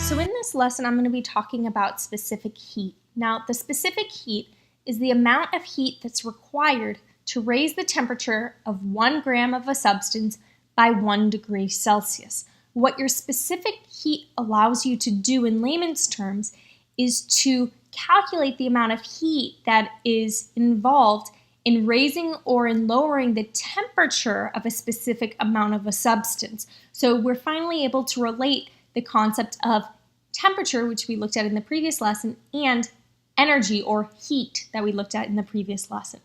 So in this lesson, I'm going to be talking about specific heat. Now, the specific heat is the amount of heat that's required to raise the temperature of 1 gram of a substance by 1 degree Celsius. What your specific heat allows you to do in layman's terms is to calculate the amount of heat that is involved in raising or in lowering the temperature of a specific amount of a substance. So we're finally able to relate the concept of temperature, which we looked at in the previous lesson, and energy or heat that we looked at in the previous lesson.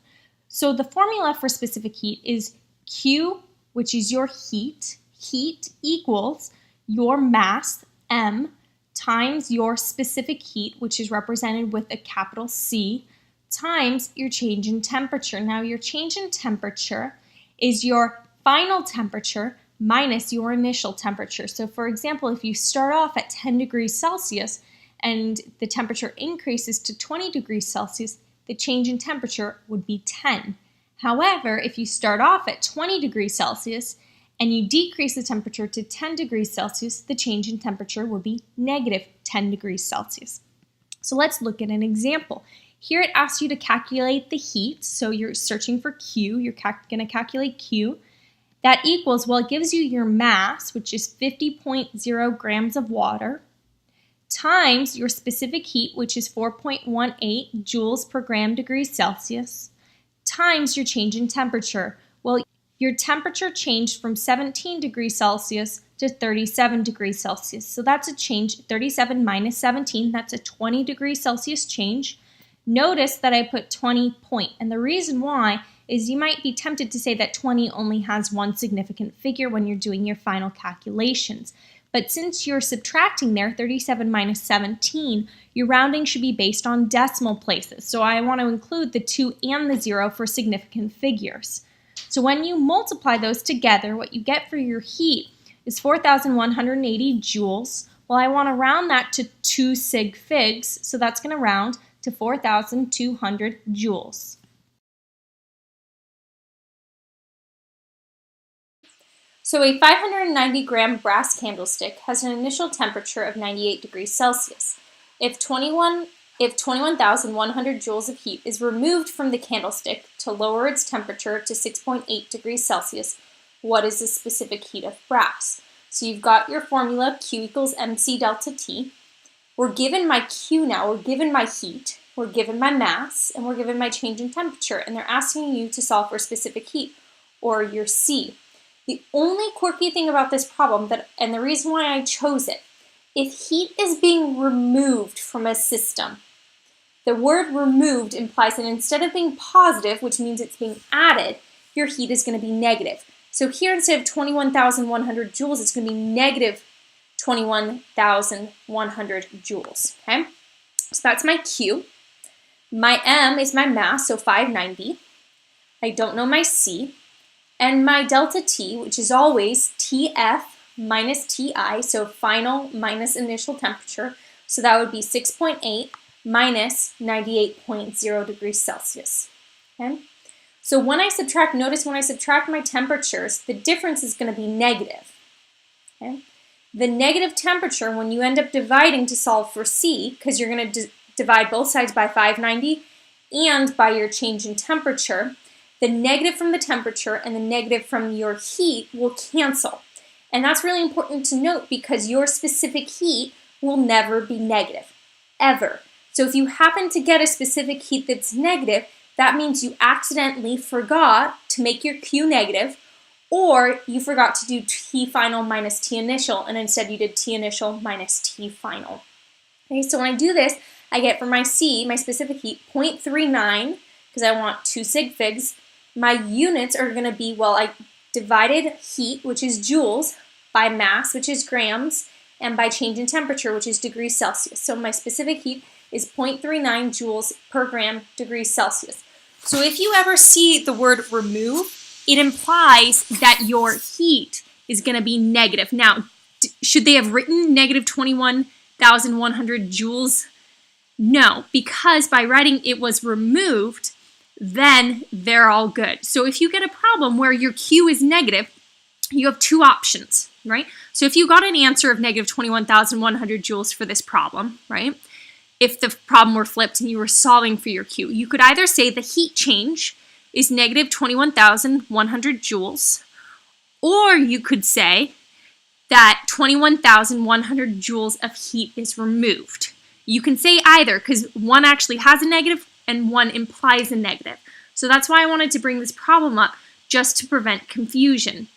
So the formula for specific heat is Q, which is your heat. Heat equals your mass, M, times your specific heat, which is represented with a capital C, times your change in temperature. Now, your change in temperature is your final temperature minus your initial temperature. So for example, if you start off at 10 degrees Celsius and the temperature increases to 20 degrees Celsius, the change in temperature would be 10. However, if you start off at 20 degrees Celsius and you decrease the temperature to 10 degrees Celsius, the change in temperature would be negative 10 degrees Celsius. So let's look at an example. Here it asks you to calculate the heat. So you're searching for Q. You're going to calculate Q. That equals, well, it gives you your mass, which is 50.0 grams of water, times your specific heat, which is 4.18 joules per gram degrees Celsius, times your change in temperature. Well, your temperature changed from 17 degrees Celsius to 37 degrees Celsius. So that's a change, 37 minus 17, that's a 20 degrees Celsius change. Notice that I put 20 point, and the reason why is you might be tempted to say that 20 only has one significant figure when you're doing your final calculations. But since you're subtracting there, 37 minus 17, your rounding should be based on decimal places. So I want to include the 2 and the 0 for significant figures. So when you multiply those together, what you get for your heat is 4,180 joules. Well, I want to round that to 2 sig figs, so that's going to round to 4,200 joules. So a 590 gram brass candlestick has an initial temperature of 98 degrees Celsius. If 21,100 joules of heat is removed from the candlestick to lower its temperature to 6.8 degrees Celsius, what is the specific heat of brass? So you've got your formula, Q equals mc delta T. We're given my Q now, we're given my heat, we're given my mass, and we're given my change in temperature, and they're asking you to solve for specific heat, or your C. The only quirky thing about this problem, and the reason why I chose it, if heat is being removed from a system, the word removed implies that instead of being positive, which means it's being added, your heat is going to be negative. So here, instead of 21,100 joules, it's going to be negative 21,100 joules, okay? So that's my Q. My M is my mass, so 590. I don't know my C. And my delta T, which is always TF minus TI, so final minus initial temperature. So that would be 6.8 minus 98.0 degrees Celsius. Okay? So when I subtract, notice when I subtract my temperatures, the difference is going to be negative. Okay? The negative temperature, when you end up dividing to solve for C, because you're going to divide both sides by 590 and by your change in temperature, the negative from the temperature and the negative from your heat will cancel. And that's really important to note because your specific heat will never be negative, ever. So if you happen to get a specific heat that's negative, that means you accidentally forgot to make your Q negative, or you forgot to do T final minus T initial, and instead you did T initial minus T final. Okay, so when I do this, I get for my C, my specific heat, 0.39, because I want 2 sig figs. My units are going to be, well, I divided heat, which is joules, by mass, which is grams, and by change in temperature, which is degrees Celsius. So my specific heat is 0.39 joules per gram degrees Celsius. So if you ever see the word remove, it implies that your heat is going to be negative. Now, should they have written negative 21,100 joules? No, because by writing it was removed, then they're all good. So if you get a problem where your Q is negative, you have two options, right? So if you got an answer of negative 21,100 joules for this problem, right? If the problem were flipped and you were solving for your Q, you could either say the heat change is negative 21,100 joules, or you could say that 21,100 joules of heat is removed. You can say either because one actually has a negative and one implies a negative. So that's why I wanted to bring this problem up, just to prevent confusion.